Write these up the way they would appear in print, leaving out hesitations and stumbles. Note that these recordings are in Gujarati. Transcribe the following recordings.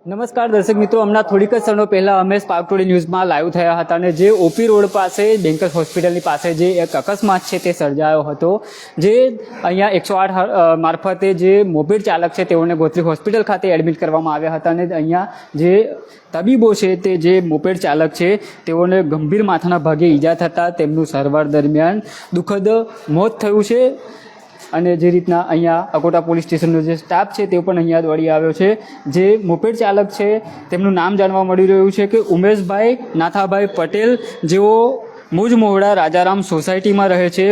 નમસ્કાર દર્શક મિત્રો, હમણાં થોડીક જ ક્ષણો પહેલા અમે સ્પાર્ક ટુડે ન્યૂઝમાં લાઈવ થયા હતા અને જે ઓપી રોડ પાસે બેંકર્સ હોસ્પિટલની પાસે જે એક અકસ્માત છે તે સર્જાયો હતો, જે અહીંયા 108 મારફતે જે મોપેડ ચાલક છે તેઓને ગોત્રી હોસ્પિટલ ખાતે એડમિટ કરવામાં આવ્યા હતા અને અહીંયા જે તબીબો છે તે જે મોપેડ ચાલક છે તેઓને ગંભીર માથાના ભાગે ઈજા થતાં તેમનું સારવાર દરમિયાન દુઃખદ મોત થયું છે. અને જે રીતના અહીંયા અકોટા પોલીસ સ્ટેશનનો જે સ્ટાફ છે તે પણ અહીંયા દોડી આવ્યો છે. જે મોપેડ ચાલક છે તેમનું નામ જાણવા મળી રહ્યું છે કે ઉમેશભાઈ નાથાભાઈ પટેલ, જેઓ મુજ મોહડા રાજારામ સોસાયટીમાં રહે છે.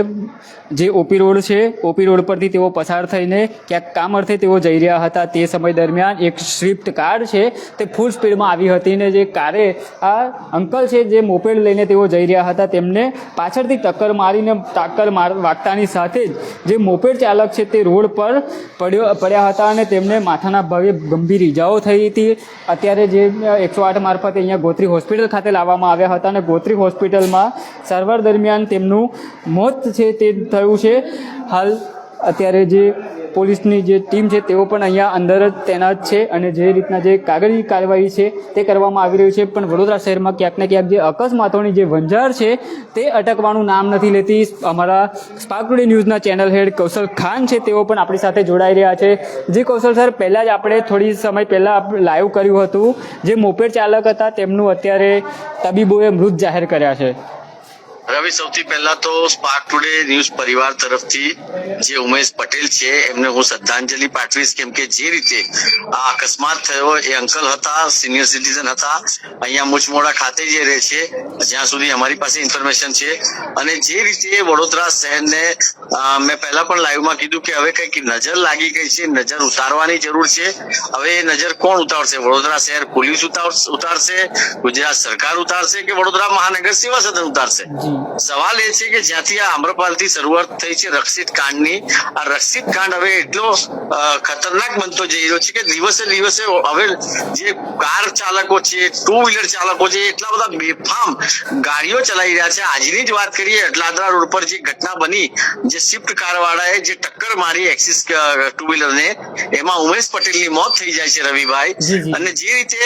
જે ઓપી રોડ છે, ઓપી રોડ પરથી તેઓ પસાર થઈને ક્યાંક કામ અર્થે તેઓ જઈ રહ્યા હતા. તે સમય દરમિયાન એક સ્વિફ્ટ કાર છે તે ફૂલ સ્પીડમાં આવી હતી ને જે કારે આ અંકલ છે જે મોપેડ લઈને તેઓ જઈ રહ્યા હતા તેમને પાછળથી ટક્કર વાગતાની સાથે જ જે મોપેડ ચાલક છે તે રોડ પર પડ્યા હતા અને તેમને માથાના ભાગે ગંભીર ઈજાઓ થઈ હતી. અત્યારે જે 108 મારફતે અહીંયા ગોત્રી હોસ્પિટલ ખાતે લાવવામાં આવ્યા હતા અને ગોત્રી હોસ્પિટલમાં સારવાર દરમિયાન તેમનું મોત છે તે થયું છે. હાલ અત્યારે જે પોલીસની જે ટીમ છે તેઓ પણ અહીંયા અંદર જ તૈનાત છે અને જે રીતના જે કાગળની કાર્યવાહી છે તે કરવામાં આવી રહી છે. પણ વડોદરા શહેરમાં ક્યાંક ને ક્યાંક જે અકસ્માતોની જે વંજાર છે તે અટકવાનું નામ નથી લેતી. અમારા સ્પાર્ક ટુડે ન્યૂઝના ચેનલ હેડ કૌશલ ખાન છે તેઓ પણ આપણી સાથે જોડાઈ રહ્યા છે. જે કૌશલ સર, પહેલાં જ આપણે થોડી સમય પહેલાં લાઈવ કર્યું હતું, જે મોપેડ ચાલક હતા તેમનું અત્યારે તબીબોએ મૃત જાહેર કર્યા છે. રવિ, સૌથી પહેલા તો સ્પાર્ક ટુડે ન્યૂઝ પરિવાર તરફથી જે ઉમેશ પટેલ છે એમને હું શ્રદ્ધાંજલિ પાઠવીશ, કેમ કે જે રીતે આ અકસ્માત થયો એ અંકલ હતા, સિનિયર સિટીઝન હતા, અહીંયા મુચમોડા ખાતે જે રહે છે જ્યાં સુધી અમારી પાસે ઇન્ફોર્મેશન છે. અને જે રીતે વડોદરા શહેરને મેં પહેલા પણ લાઈવમાં કીધું કે હવે કંઈક નજર લાગી ગઈ છે, નજર ઉતારવાની જરૂર છે. હવે એ નજર કોણ ઉતારશે? વડોદરા શહેર પોલીસ ઉતારશે, ગુજરાત સરકાર ઉતારશે કે વડોદરા મહાનગર સેવા સદન ઉતારશે? સવાલ એ છે કે જ્યાંથી આ આમ્રપાલથી શરૂઆત થઈ છે રક્ષિત કાંડની, આ રક્ષિત કાંડ હવે એટલો ખતરનાક બનતો જઈ રહ્યો છે કે દિવસે દિવસે હવે જે કાર ચાલકો છે, ટુ વ્હીલર ચાલકો છે, એટલા બધા બેફામ ગાડીઓ ચલાવી રહ્યા છે. આજની જ વાત કરીએ, અટલાદરા રોડ પર જે ઘટના બની, જે સ્વિફ્ટ કાર વાળાએ જે ટક્કર મારી એક્સિસ ટુ વ્હીલર ને, એમાં ઉમેશ પટેલની મોત થઈ જાય છે રવિભાઈ. અને જે રીતે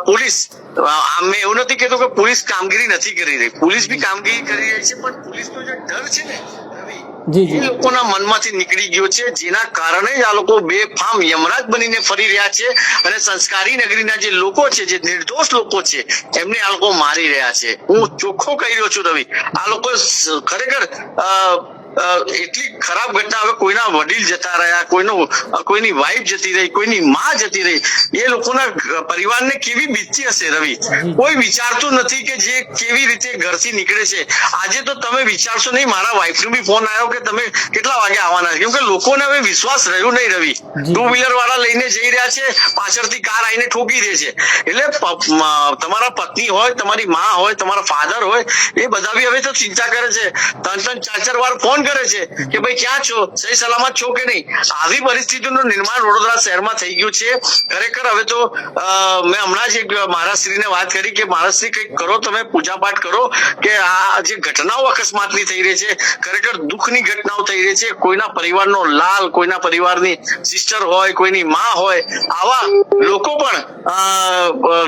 પોલીસ, મેં એવું નથી કહેતો કે પોલીસ કામગીરી નથી કરી રહી, પોલીસ બી કામગીરી કરી રહી છે, પણ પોલીસનો જે ડર છે ને રવિ, એ લોકોના મનમાંથી નીકળી ગયો છે, જેના કારણે જ આ લોકો બેફામ યમરાજ બનીને ફરી રહ્યા છે. અને સંસ્કારી નગરીના જે લોકો છે, જે નિર્દોષ લોકો છે, એમને આ લોકો મારી રહ્યા છે. હું ચોખ્ખો કહી રહ્યો છું રવિ, આ લોકો ખરેખર એટલી ખરાબ ઘટના. હવે કોઈના વડીલ જતા રહ્યા, કોઈની વાઈફ જતી રહી, કોઈની માં જતી રહી, એ લોકોના પરિવારને કેવી બીતતી હશે રવિ? કોઈ વિચારતું નથી કે જે કેવી રીતે ઘરથી નીકળે છે. આજે તો તમે વિચારશો નહીં, મારા વાઈફનો બી ફોન આવ્યો કે તમે કેટલા વાગે આવવાના છે, કેમ કે લોકોને હવે વિશ્વાસ રહ્યો નહીં રવિ. ટુ વ્હીલર વાળા લઈને જઈ રહ્યા છે, પાછળથી કાર આવીને ઠોકી દે છે. એટલે તમારા પત્ની હોય, તમારી માં હોય, તમારા ફાધર હોય, એ બધા બી હવે તો ચિંતા કરે છે, 3-4 વાર ફોન કરે છે કે ભાઈ ક્યાં છો, સહી સલામત છો કે નહીં. આવી પરિસ્થિતિનું નિર્માણ વડોદરા શહેરમાં થઈ ગયું છે. ખરેખર હવે તો મેં હમણાં જ એક મહારાજશ્રીને વાત કરી કે મહારાજશ્રી કંઈક કરો, તમે પૂજા પાઠ કરો કે આ જે ઘટનાઓ અકસ્માતની થઈ રહી છે, ખરેખર દુઃખની ઘટનાઓ થઈ રહી છે. કોઈના પરિવારનો લાલ, કોઈના પરિવારની સિસ્ટર હોય, કોઈની માં હોય, આવા લોકો પણ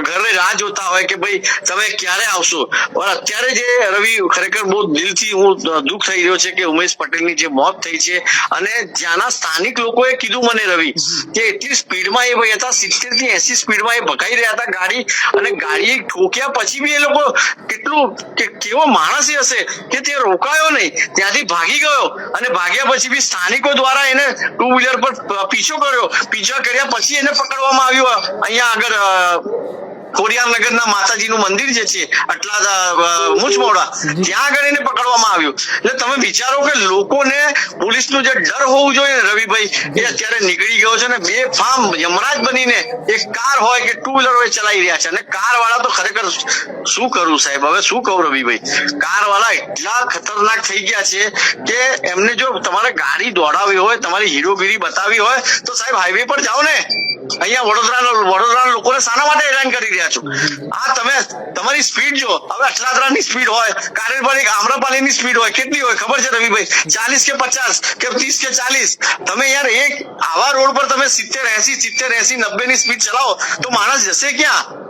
ઘરે રાહ જોતા હોય કે ભાઈ તમે ક્યારે આવશો. પણ અત્યારે જે રવિ, ખરેખર બહુ દિલથી હું દુઃખ થઈ રહ્યો છે કે ઉમેશ પટેલની જે મોત થઈ છે. અને જ્યાંના સ્થાનિક લોકોએ કીધું મને રવિ કે એટલી સ્પીડમાં એ ભાઈ હતા, 70 થી 80 સ્પીડમાં એ ભગાઈ રહ્યા હતા ગાડી, અને ગાડી ઠોક્યા પછી બી એ લોકો કેવો માણસ હશે કે તે રોકાયો નહીં, ત્યાંથી ભાગી ગયો. અને ભાગ્યા પછી બી સ્થાનિકો દ્વારા એને ટુ વ્હીલર પર પીછો કર્યા પછી એને પકડવામાં આવ્યો. અહીંયા આગળ ખોડિયારનગરના માતાજીનું મંદિર જે છે મુચમોડા, ત્યાં આગળ એને પકડવામાં આવ્યું. એટલે તમે વિચારો કે લોકોને પોલીસનો જે ડર હોવું જોઈએ રવિભાઈ, એ અત્યારે નીકળી ગયો છે. ને બેફામ યમરાજ બનીને એક કાર હોય કે ટુ વ્હીલર હોય ચલાવી રહ્યા છે. અને કાર વાળા તો ખરેખર શું કરું સાહેબ, હવે શું કહું રવિભાઈ, કાર વાળા એટલા ખતરનાક થઈ ગયા છે કે એમને જો તમારે ગાડી દોડાવી હોય, તમારી હીરોગીરી બતાવી હોય તો સાહેબ હાઈવે પર જાઓ ને, અહીંયા વડોદરાના લોકોને શાના માટે હેરાન કરી રહ્યા છો? આ તમે તમારી સ્પીડ જો, હવે અટલાદરાની સ્પીડ હોય, કારેલવાડી આમ્રપાલીની સ્પીડ હોય, કેટલી હોય ખબર છે રવિભાઈ? 40 કે 50 કે 30 કે 40. તમે યાર એક આવા રોડ પર તમે 70 80 90 ની સ્પીડ ચલાવો તો માણસ જશે ક્યાં?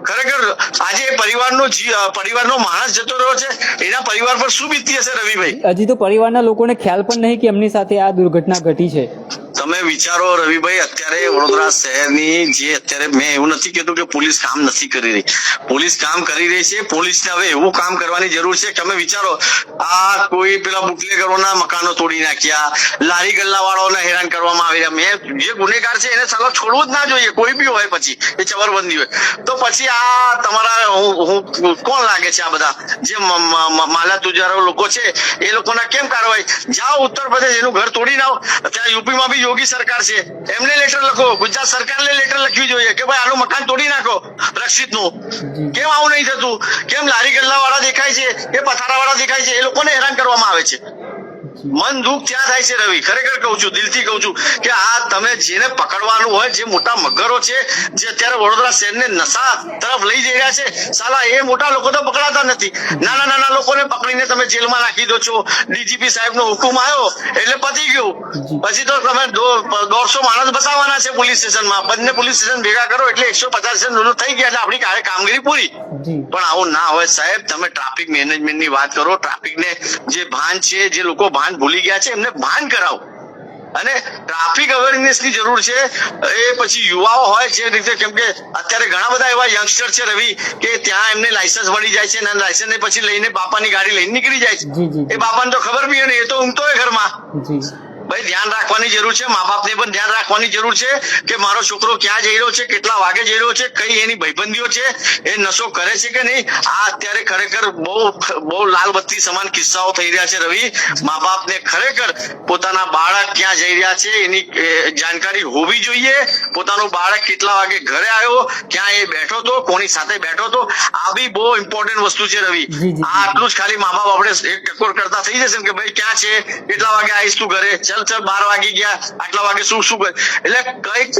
ખરેખર આજે પરિવારનો માણસ જતો રહ્યો છે, એના પરિવાર પર શું બીતતી હશે રવિભાઈ? હજી તો પરિવારના લોકોને ખ્યાલ પણ નહીં કે એમની સાથે આ દુર્ઘટના ઘટી છે. તમે વિચારો રવિભાઈ, અત્યારે વડોદરા શહેરની જે અત્યારે મેં એવું નથી કહેતું કે પોલીસ કામ નથી કરી રહી, પોલીસ કામ કરી રહી છે. પોલીસને હવે એવું કામ કરવાની જરૂર છે કે તમે વિચારો, આ કોઈ પેલા બુટલેગરોના મકાનો તોડી નાખ્યા, લારી ગલ્લા વાળાઓને હેરાન કરવામાં આવી રહ્યા. મેં જે ગુનેગાર છે એને સલાહ છોડવું જ ના જોઈએ, કોઈ બી હોય, પછી એ ચવરબંધી હોય તો પછી આ તમારા હું કોણ લાગે છે? આ બધા જે માલા તુજારો લોકો છે એ લોકોના કેમ કાર્યવાહી? જાઓ ઉત્તર પ્રદેશ, એનું ઘર તોડી નાઓ. ત્યાં યુપીમાં બી યોગી સરકાર છે, એમને લેટર લખો. ગુજરાત સરકારને લેટર લખવી જોઈએ કે ભાઈ આનું મકાન તોડી નાખો રક્ષિતનું. કેમ આવું નહીં થતું? કેમ લારી ગલ્લા વાળા દેખાય છે, એ પથારા વાળા દેખાય છે, એ લોકોને હેરાન કરવામાં આવે છે? મન દુઃખ ત્યાં થાય છે રવિ, ખરેખર કહું છું, દિલથી કહું છું કે આ તમે જેને પકડવાનું હોય, જે મોટા મગરો છે જે અત્યારે વડોદરા શહેરને નશા તરફ લઈ જઈ રહ્યા છે, સાલા એ મોટા લોકો તો પકડાતા નથી. નાના લોકોને પકડીને તમે જેલમાં નાખી દો છો. ડીજીપી સાહેબ નો હુકમ આવ્યો એટલે પતી ગયું. પછી તો તમે 150 માણસ બતાવવાના છે પોલીસ સ્ટેશનમાં. બંને પોલીસ સ્ટેશન ભેગા કરો એટલે 150 નોંધ થઈ ગયા એટલે આપણી કામગીરી પૂરી. પણ આવું ના હોય સાહેબ. તમે ટ્રાફિક મેનેજમેન્ટની વાત કરો, ટ્રાફિકને જે ભાન છે, જે લોકો ભાન ભૂલી ગયા છે એમને ભાન કરાવો. અને ટ્રાફિક અવેરનેસ ની જરૂર છે. એ પછી યુવાઓ હોય જે રીતે, કેમ કે અત્યારે ઘણા બધા એવા યંગસ્ટર છે રવિ કે ત્યાં એમને લાયસન્સ મળી જાય છે અને લાયસન્સ ને પછી લઈને બાપાની ગાડી લઈને નીકળી જાય છે. એ બાપાને તો ખબર બી નહીં, એ તો ઊંઘતો હોય ઘરમાં. ભાઈ ધ્યાન રાખવાની જરૂર છે, મા બાપને પણ ધ્યાન રાખવાની જરૂર છે કે મારો છોકરો ક્યાં જઈ રહ્યો છે, કેટલા વાગે જઈ રહ્યો છે, કઈ એની ભાઈબંધીઓ છે, એ નશો કરે છે કે નહીં. આ અત્યારે ખરેખર બહુ લાલ બત્તી સમાન કિસ્સાઓ થઈ રહ્યા છે રવિ. મા બાપને ખરેખર પોતાના બાળક ક્યાં જઈ રહ્યા છે એની જાણકારી હોવી જોઈએ. પોતાનું બાળક કેટલા વાગે ઘરે આવ્યો, ક્યાં એ બેઠો હતો, કોની સાથે બેઠો હતો, આ બી બહુ ઇમ્પોર્ટન્ટ વસ્તુ છે રવિ. આ આટલું જ ખાલી મા બાપ આપણે એક ટકોર કરતા થઈ જશે કે ભાઈ ક્યાં છે, કેટલા વાગે આવીશ તું ઘરે, ચલ 12 વાગી ગયા, આટલા વાગે શું કરે. એટલે કઈક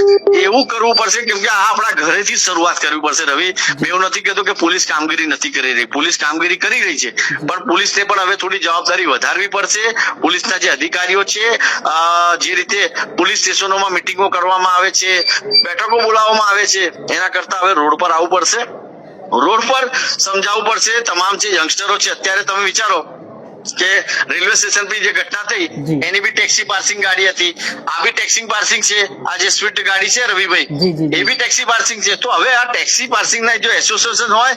એવું કરવું પડશે, કેમ કે આ આપણા ઘરેથી શરૂઆત કરવી પડશે રવિ. મેં એવું નથી કહેતો કે પોલીસ કામગીરી નથી કરી રહી, પોલીસ કામગીરી કરી રહી છે, પણ પોલીસને પણ હવે થોડી જવાબદારી વધારવી પડશે. પોલીસના જે અધિકારીઓ છે, જે રીતે પોલીસ સ્ટેશનોમાં મિટિંગો કરવામાં આવે છે, બેઠકો બોલાવવામાં આવે છે, એના કરતા હવે રોડ પર આવવું પડશે. રોડ પર સમજાવવું પડશે તમામ જે યંગસ્ટરો છે. અત્યારે તમે વિચારો કે રેલવે સ્ટેશન પર જે ઘટના થઈ એની બી ટેક્સી પાર્સિંગ ગાડી હતી, આ બી ટેક્સી પાર્સિંગ છે. આ જે સ્વિફ્ટ ગાડી છે રવિભાઈ, એ બી ટેક્સી પાર્સિંગ છે. તો હવે આ ટેક્સી પાર્સિંગ ના જો એસોસિએશન હોય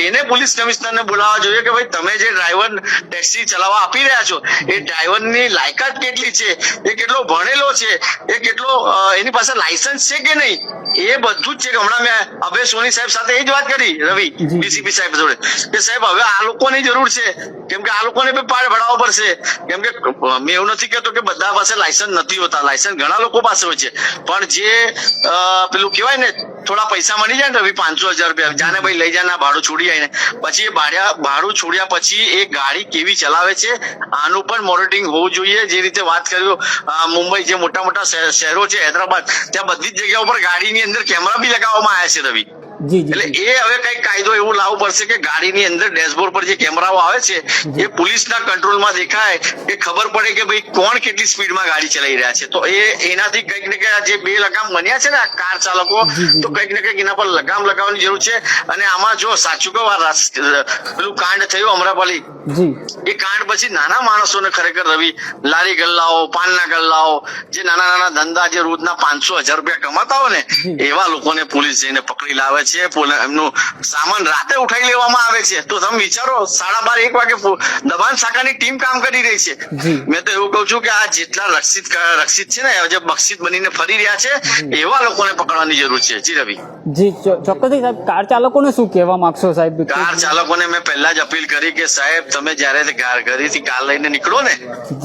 એને પોલીસ કમિશનરને બોલાવવા જોઈએ કે ભાઈ તમે જે ડ્રાઈવર ટેક્સી ચલાવવા આપી રહ્યા છો એ ડ્રાઈવરની લાયકાત કેટલી છે, એ કેટલો ભણેલો છે, એ કેટલો એની પાસે લાયસન્સ છે કે નહીં, એ બધું જ છે. હમણાં મેં અભય સોની સાહેબ સાથે એ જ વાત કરી રવિ, ડીસીપી સાહેબ જોડે, કે સાહેબ હવે આ લોકોની જરૂર છે, કેમ કે આ લોકોને બી પાડ ભરાવવો પડશે. કેમ કે મેં એવું નથી કહેતો કે બધા પાસે લાયસન્સ નથી હોતા, લાયસન્સ ઘણા લોકો પાસે હોય છે, પણ જે પેલું કહેવાય ને થોડા પૈસા મળી જાય ને રવિ, 500-1000 રૂપિયા જાને ભાઈ લઈ જાય, ભાડું છોડી આવીને પછી એ ભાડું છોડ્યા પછી એ ગાડી કેવી ચલાવે છે આનું પણ મોનિટરિંગ હોવું જોઈએ. જે રીતે વાત કર્યો મુંબઈ જે મોટા શહેરો છે, હૈદરાબાદ, ત્યાં બધી જ જગ્યાઓ પર ગાડીની અંદર કેમેરા બી લગાવવામાં આવ્યા છે રવિ. એટલે એ હવે કઈ કાયદો એવું લાવવું પડશે કે ગાડીની અંદર ડેશબોર્ડ પર જે કેમેરાઓ આવે છે એ પોલીસના કંટ્રોલમાં દેખાય, કે ખબર પડે કે ભાઈ કોણ કેટલી સ્પીડમાં ગાડી ચલાવી રહ્યા છે. તો એનાથી કંઈક ને કંઈક જે 2 લગામ બન્યા છે ને કાર ચાલકો, તો કંઈક ને કંઈક એના પર લગામ લગાવવાની જરૂર છે. અને આમાં જો સાચું કહું, પેલું કાંડ થયું અમરાપાલી, એ કાંડ પછી નાના માણસોને ખરેખર રવિ, લારી ગલ્લાઓ, પાનના ગલ્લાઓ, જે નાના ધંધા જે રોજના 500-1000 રૂપિયા કમાતા હોય ને એવા લોકોને પોલીસ જઈને પકડી લાવે છે. એમનું સામાન રાતે ઉઠાઈ લેવામાં આવે છે. તો તમે વિચારો 12:30-1 વાગે દબાણ શાખાની ટીમ કામ કરી રહી છે. મેં તો એવું કહું છું કે આ જેટલા રક્ષિત છે ને, જે બક્ષિત બનીને ફરી રહ્યા છે, એવા લોકોને પકડવાની જરૂર છે. જી રવિ. જી ચોક્કસ સાહેબ. કાર ચાલકોને શું કહેવા માંગશો સાહેબ? કાર ચાલકોને મેં પહેલા જ અપીલ કરી કે સાહેબ તમે જયારે ઘરેથી કાર લઈને નીકળો ને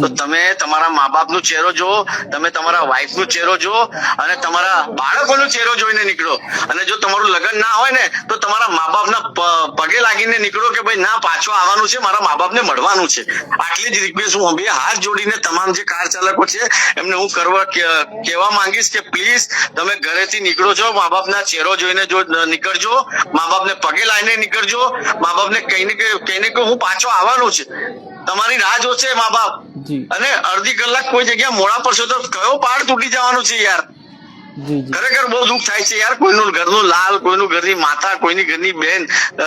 તો તમે તમારા મા બાપનો ચહેરો જુઓ, તમે તમારા વાઈફનો ચહેરો જુઓ અને તમારા બાળકોનો ચહેરો જોઈને નીકળો. અને જો તમારું લગ્ન લગ્ન ના હોય ને તો તમારા મા બાપના પગે લાગીને નીકળો કે ભાઈ ના પાછો આવવાનું છે, મારા મા બાપને મળવાનું છે. આટલી જ રિક્વેસ્ટ હું બે હાથ જોડીને તમામ જે કાર ચાલકો છે એમને હું કહેવા માંગીશ કે પ્લીઝ તમે ઘરેથી નીકળો છો, મા બાપના ચહેરો જોઈને જો નીકળજો, મા બાપને પગે લાઈને નીકળજો, મા બાપને કહીને કે હું પાછો આવવાનું છે, તમારી રાહ જોશે મા બાપ. અને અડધી કલાક કોઈ જગ્યા મોડા પડશે તો કયો પાડ તૂટી જવાનું છે યાર. ખરેખર બહુ દુઃખ થાય છે યાર. કોઈનું ઘરનું લાલ, કોઈનું ઘરની માતા, કોઈની ઘરની બેન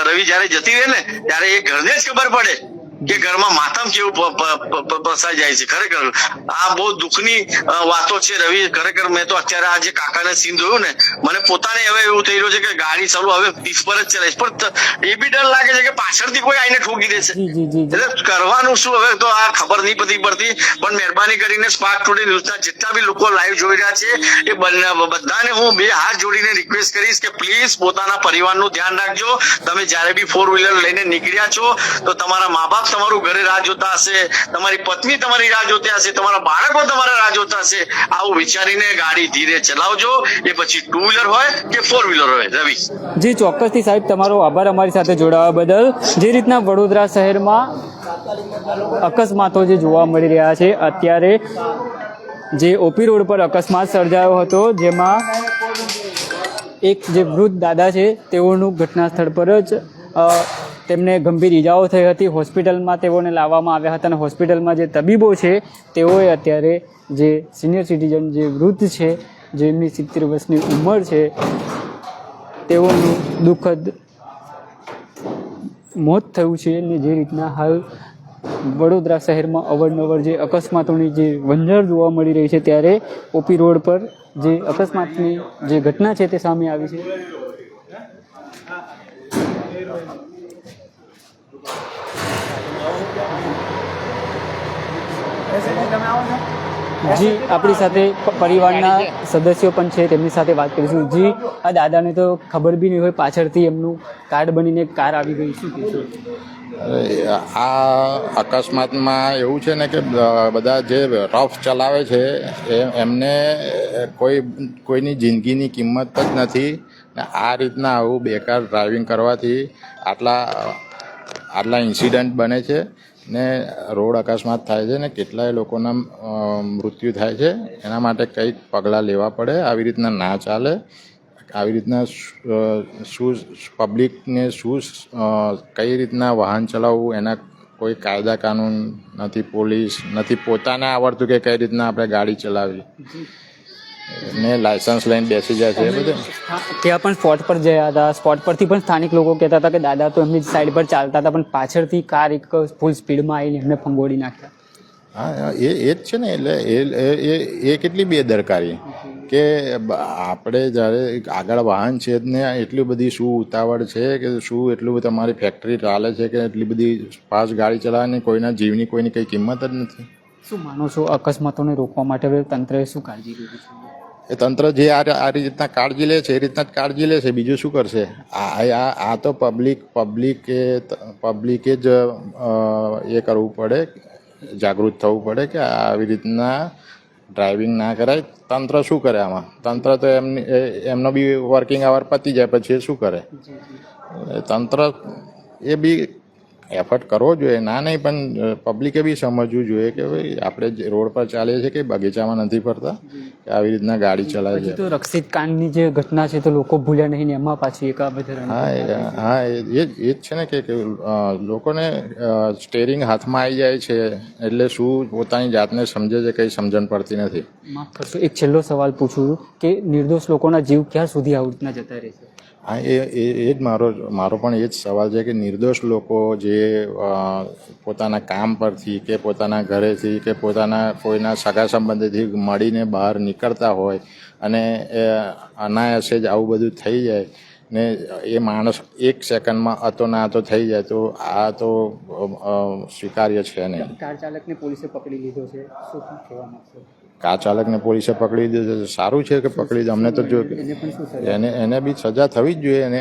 રવિ જયારે જતી રહે ને ત્યારે એ ઘરને જ ખબર પડે કે ઘરમાં માતામ કેવું ફસાઈ જાય છે. ખરેખર આ બહુ દુઃખની વાતો છે રવિ. ખરેખર મેં તો અત્યારે આ જે કાકાને સીન જોયું ને મને પોતાને હવે એવું થઈ રહ્યું છે કે ગાડી ચાલુ હવે 30 પર જ ચલાવીશ, પણ એ બી ડર લાગે છે કે પાછળથી કોઈ આઈને ઠોકી દેશે. એટલે કરવાનું શું હવે તો આ ખબર નહીં પડતી. પણ મહેરબાની કરીને સ્પાર્ક ટુડે ન્યૂઝના જેટલા બી લોકો લાઈવ જોઈ રહ્યા છે એ બધાને હું બે હાથ જોડીને રિક્વેસ્ટ કરીશ કે પ્લીઝ પોતાના પરિવારનું ધ્યાન રાખજો. તમે જયારે બી 4 વ્હીલર લઈને નીકળ્યા છો તો તમારા મા બાપ તમારું ઘરે રાહ જોતા હશે, તમારી પત્ની તમારી રાહ જોતા હશે, તમારા બાળકો તમારા રાહ જોતા હશે. આવું વિચારીને ગાડી ધીરે ચલાવજો, એ પછી 2 વ્હીલર હોય કે 4 વ્હીલર હોય. રવિ જી ચોક્કસથી સાહેબ, તમારો આભાર અમારી સાથે જોડાવા બદલ. જે રીતના વડોદરા શહેરમાં અકસ્માતો જે જોવા મળી રહ્યા છે અત્યારે, જે ઓપી રોડ પર અકસ્માત સર્જાયો હતો જેમાં એક જે વૃદ્ધ દાદા છે તેઓનું ઘટના સ્થળ પર જ તેમને ગંભીર ઈજાઓ થઈ હતી. હોસ્પિટલમાં તેઓને લાવવામાં આવ્યા હતા અને હોસ્પિટલમાં જે તબીબો છે તેઓએ અત્યારે જે સિનિયર સિટીઝન જે વૃદ્ધ છે જેમની 70 વર્ષની ઉંમર છે તેઓનું દુઃખદ મોત થયું છે. અને જે રીતના હાલ વડોદરા શહેરમાં અવારનવાર જે અકસ્માતોની જે વંજાર જોવા મળી રહી છે ત્યારે ઓપી રોડ પર જે અકસ્માતની જે ઘટના છે તે સામે આવી છે. જી આપણી સાથે પરિવારના સદસ્યો પણ છે, તેમની સાથે વાત કરીશું. જી આ દાદાને તો ખબર બી નહીં હોય, પાછળથી એમનું કાર્ડ બનીને કાર આવી ગઈ. શું કહેશો? આ અકસ્માતમાં એવું છે ને કે બધા જે રફ ચલાવે છે એમને કોઈની જિંદગીની કિંમત જ નથી. આ રીતના આવું બેકાર ડ્રાઇવિંગ કરવાથી આટલા ઇન્સિડન્ટ બને છે ને રોડ અકસ્માત થાય છે ને કેટલાય લોકોના મૃત્યુ થાય છે. એના માટે કંઈક પગલાં લેવા પડે. આવી રીતના ના ચાલે. આવી રીતના પબ્લિકને કઈ રીતના વાહન ચલાવવું એના કોઈ કાયદા કાનૂન નથી, પોલીસ નથી, પોતાને આવડતું કે કઈ રીતના આપણે ગાડી ચલાવી ને લાયસન્સ લઈને બેસી જાય છે. એ બધું ત્યાં પણ સ્પોટ પર ગયા હતા. સ્પોટ પરથી પણ સ્થાનિક લોકો કહેતા હતા કે દાદા તો એમની સાઈડ પર ચાલતા હતા પણ પાછળથી કાર એક ફૂલ સ્પીડમાં આવીને એમને ફંગોળી નાખ્યા. હા, એ જ છે ને. એટલે એ કેટલી બેદરકારી કે આપણે જ્યારે આગળ વાહન છે જ ને એટલી બધી શું ઉતાવળ છે કે શું એટલું બધું તમારી ફેક્ટરી ચાલે છે કે એટલી બધી ફાસ્ટ ગાડી ચલાવવાની કોઈના જીવની કોઈની કંઈ કિંમત જ નથી. શું માનો છો પકસ્માતોને રોકવા માટે તંત્રએ શું કાળજી લેવી જોઈએ? એ તંત્ર જે આ રીતના કાળજી લે છે એ રીતના જ કાળજી લે છે, બીજું શું કરશે? આ તો પબ્લિકે જ એ કરવું પડે, જાગૃત થવું પડે કે આવી રીતના ડ્રાઇવિંગ ના કરાય. તંત્ર શું કરે આમાં? તંત્ર તો એમનો બી વર્કિંગ આવર પતી જાય પછી શું કરે? તંત્ર એ બી એફર્ટ કરવો જોઈએ, ના નહીં, પણ પબ્લિકે બી સમજવું જોઈએ કે ભાઈ આપણે રોડ પર ચાલીએ છીએ કે બગીચામાં નથી ફરતા કે આવી રીતના ગાડી ચલાવે છે. તો રક્ષિત કાંડની જે ઘટના છે તો લોકો ભૂલ્યા નહીં ને એમાં પાછી એક હા એ જ છે ને કે લોકોને સ્ટેરિંગ હાથમાં આવી જાય છે એટલે શું પોતાની જાતને સમજે છે કંઈ સમજણ પડતી નથી. માફ કરશો, એક છેલ્લો સવાલ પૂછું કે નિર્દોષ લોકોના જીવ ક્યાં સુધી આવી રીતના જતા રહે છે? હા, એ જ મારો પણ એ જ સવાલ છે કે નિર્દોષ લોકો જે પોતાના કામ પરથી કે પોતાના ઘરેથી કે પોતાના કોઈના સગા સંબંધીથી મળીને બહાર નીકળતા હોય અને અનાયાસે જ આવું બધું થઈ જાય ને એ માણસ એક સેકન્ડમાં અતો થઈ જાય તો આ તો સ્વીકાર્ય છે નહીં. કાર ચાલકને પોલીસે પકડી લીધો છે, શું કહેવા માંગશો? કાર ચાલકને પોલીસે પકડી દીધો છે, સારું છે કે પકડી. અમને તો જો એને બી સજા થવી જ જોઈએ અને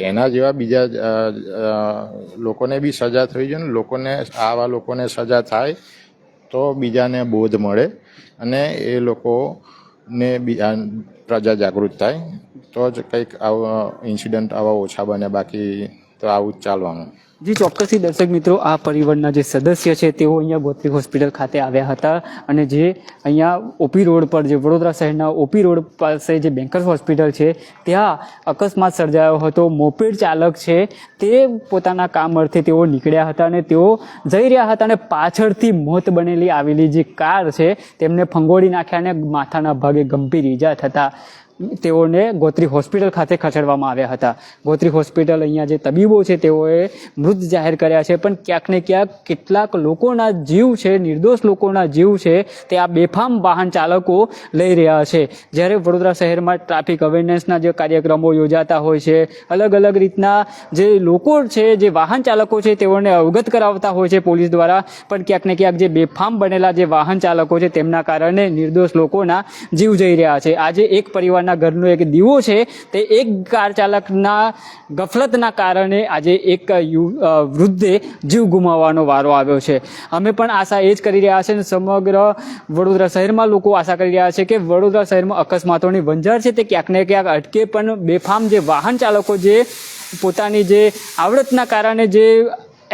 એના જેવા બીજા લોકોને બી સજા થવી જોઈએ ને. આવા લોકોને સજા થાય તો બીજાને બોધ મળે અને એ લોકોને પ્રજા જાગૃત થાય. તો જ કંઈક આવા ઇન્સિડન્ટ આવા ઓછા બને, બાકી તો આવું જ ચાલવાનું. જી ચોક્કસથી દર્શક મિત્રો, આ પરિવારના જે સદસ્ય છે તેઓ અહીંયા ગોત્રી હોસ્પિટલ ખાતે આવ્યા હતા અને જે અહીંયા ઓપી રોડ પર, જે વડોદરા શહેરના ઓપી રોડ પાસે જે બેન્કર્સ હોસ્પિટલ છે ત્યાં અકસ્માત સર્જાયો હતો. મોપેડ ચાલક છે તે પોતાના કામ અર્થે તેઓ નીકળ્યા હતા અને તેઓ જઈ રહ્યા હતા અને પાછળથી મોત બનેલી આવેલી જે કાર છે તેમને ફંગોળી નાખ્યા અને માથાના ભાગે ગંભીર ઈજા થતા તેઓને ગોત્રી હોસ્પિટલ ખાતે ખસેડવામાં આવ્યા હતા. ગોત્રી હોસ્પિટલ અહીંયા જે તબીબો છે તેઓએ મૃત જાહેર કર્યા છે, પણ ક્યાંક ને ક્યાંક કેટલાક લોકોના જીવ છે, નિર્દોષ લોકોના જીવ છે તે આ બેફામ વાહન ચાલકો લઈ રહ્યા છે. જ્યારે વડોદરા શહેરમાં ટ્રાફિક અવેરનેસના જે કાર્યક્રમો યોજાતા હોય છે, અલગ અલગ રીતના જે લોકો છે, જે વાહન ચાલકો છે તેઓને અવગત કરાવતા હોય છે પોલીસ દ્વારા, પણ ક્યાંક ને ક્યાંક જે બેફામ બનેલા જે વાહન ચાલકો છે તેમના કારણે નિર્દોષ લોકોના જીવ જઈ રહ્યા છે. આજે એક પરિવાર ઘરનો એક દીવો છે તે એક કાર ચાલકના ગફલતના કારણે આજે એક વૃદ્ધે જીવ ગુમાવવાનો વારો આવ્યો છે. અમે પણ આશા એ જ કરી રહ્યા છે અને સમગ્ર વડોદરા શહેરમાં લોકો આશા કરી રહ્યા છે કે વડોદરા શહેરમાં અકસ્માતોની વંજાર છે તે ક્યાંક ને ક્યાંક અટકે, પણ બેફામ જે વાહન ચાલકો જે પોતાની જે આવડતના કારણે જે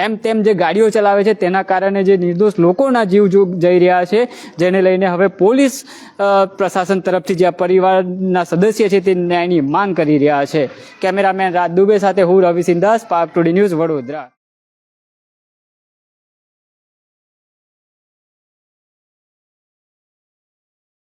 એમ તેમ જે ગાડીઓ ચલાવે છે તેના કારણે જે નિર્દોષ લોકોના જીવ જઈ રહ્યા છે, જેને લઈને હવે પોલીસ પ્રશાસન તરફથી જે આ પરિવારના સદસ્ય છે તે ન્યાયની માંગ કરી રહ્યા છે. કેમેરામેન રાજ દુબે સાથે હું રવિ સિંધાસ, સ્પાર્ક ટુડે ન્યૂઝ, વડોદરા.